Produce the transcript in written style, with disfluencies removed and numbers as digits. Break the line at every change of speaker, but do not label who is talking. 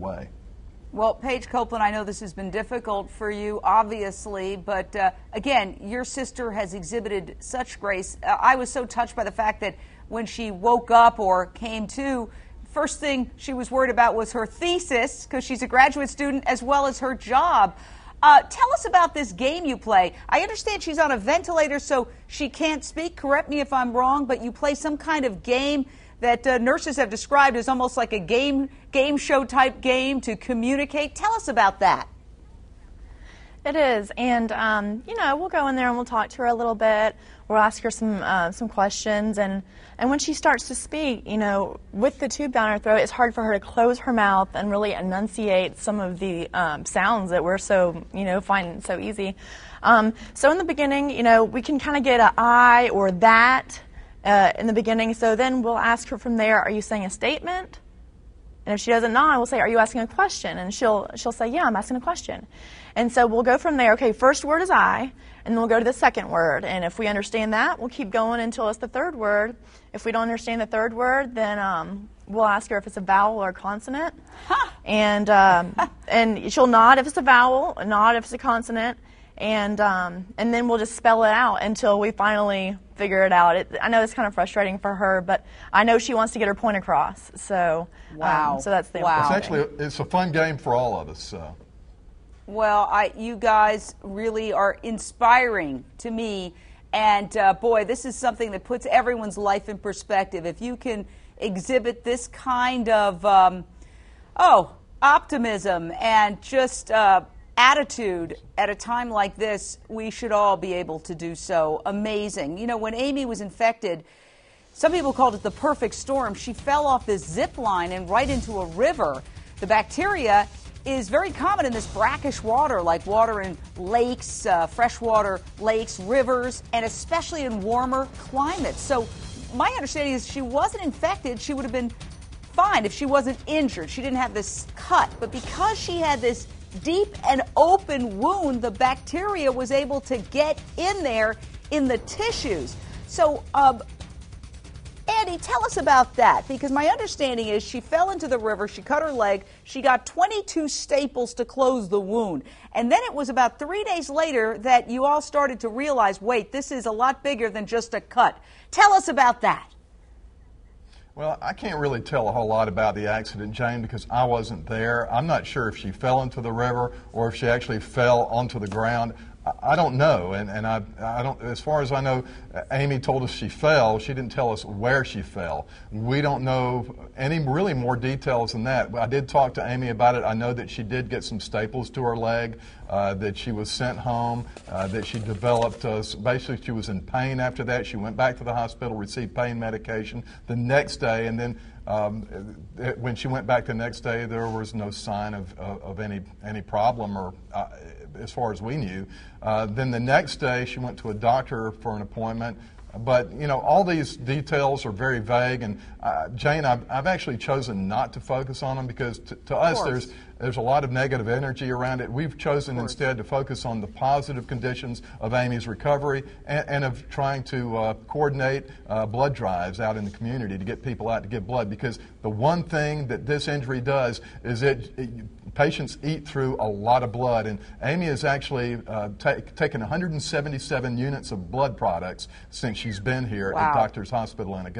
way.
Well, Paige Copeland, I know this has been difficult for you, obviously, but again, your sister has exhibited such grace. I was so touched by the fact that when she woke up or came to, first thing she was worried about was her thesis, because she's a graduate student, as well as her job. Tell us about this game you play. I understand she's on a ventilator, so she can't speak. Correct me if I'm wrong, but you play some kind of game that nurses have described as almost like a game show type game to communicate. Tell us about that.
It is, and you know, we'll go in there and we'll talk to her a little bit. We'll ask her some questions, and when she starts to speak, you know, with the tube down her throat, it's hard for her to close her mouth and really enunciate some of the sounds that we're so, you know, find so easy. So in the beginning, you know, we can kind of get an I or that in the beginning. So then we'll ask her from there, are you saying a statement? And if she doesn't nod, we'll say, are you asking a question? And she'll say, yeah, I'm asking a question. And so we'll go from there. Okay, first word is I, and then we'll go to the second word. And if we understand that, we'll keep going until it's the third word. If we don't understand the third word, then we'll ask her if it's a vowel or a consonant.
Huh.
And she'll nod if it's a vowel, nod if it's a consonant. And then we'll just spell it out until we finally figure it out. I know it's kind of frustrating for her, but I know she wants to get her point across. So,
wow.
So that's the
It's a fun game for all of us.
Well, you guys really are inspiring to me, and boy, this is something that puts everyone's life in perspective. If you can exhibit this kind of optimism and just attitude at a time like this, we should all be able to do so. Amazing. You know, when Amy was infected, some people called it the perfect storm. She fell off this zip line and right into a river. The bacteria is very common in this brackish water, like water in lakes, freshwater lakes, rivers, and especially in warmer climates. So my understanding is she wasn't infected. She would have been fine if she wasn't injured. She didn't have this cut. But because she had this deep and open wound, the bacteria was able to get in there in the tissues. So, Andy, tell us about that, because my understanding is she fell into the river, she cut her leg, she got 22 staples to close the wound. And then it was about 3 days later that you all started to realize, wait, this is a lot bigger than just a cut. Tell us about that.
Well, I can't really tell a whole lot about the accident, Jane, because I wasn't there. I'm not sure if she fell into the river or if she actually fell onto the ground. I don't know, and I don't. As far as I know, Amy told us she fell. She didn't tell us where she fell. We don't know any really more details than that. I did talk to Amy about it. I know that she did get some staples to her leg, that she was sent home, that she developed. Basically, she was in pain after that. She went back to the hospital, received pain medication the next day, and then when she went back the next day, there was no sign of any problem, or as far as we knew. Then the next day, she went to a doctor for an appointment. But, you know, all these details are very vague, and Jane, I've actually chosen not to focus on them because to us there's a lot of negative energy around it. We've chosen instead to focus on the positive conditions of Amy's recovery and of trying to coordinate blood drives out in the community to get people out to give blood, because the one thing that this injury does is patients eat through a lot of blood, and Amy has actually taken 177 units of blood products since she's been here at Doctors Hospital in Augusta.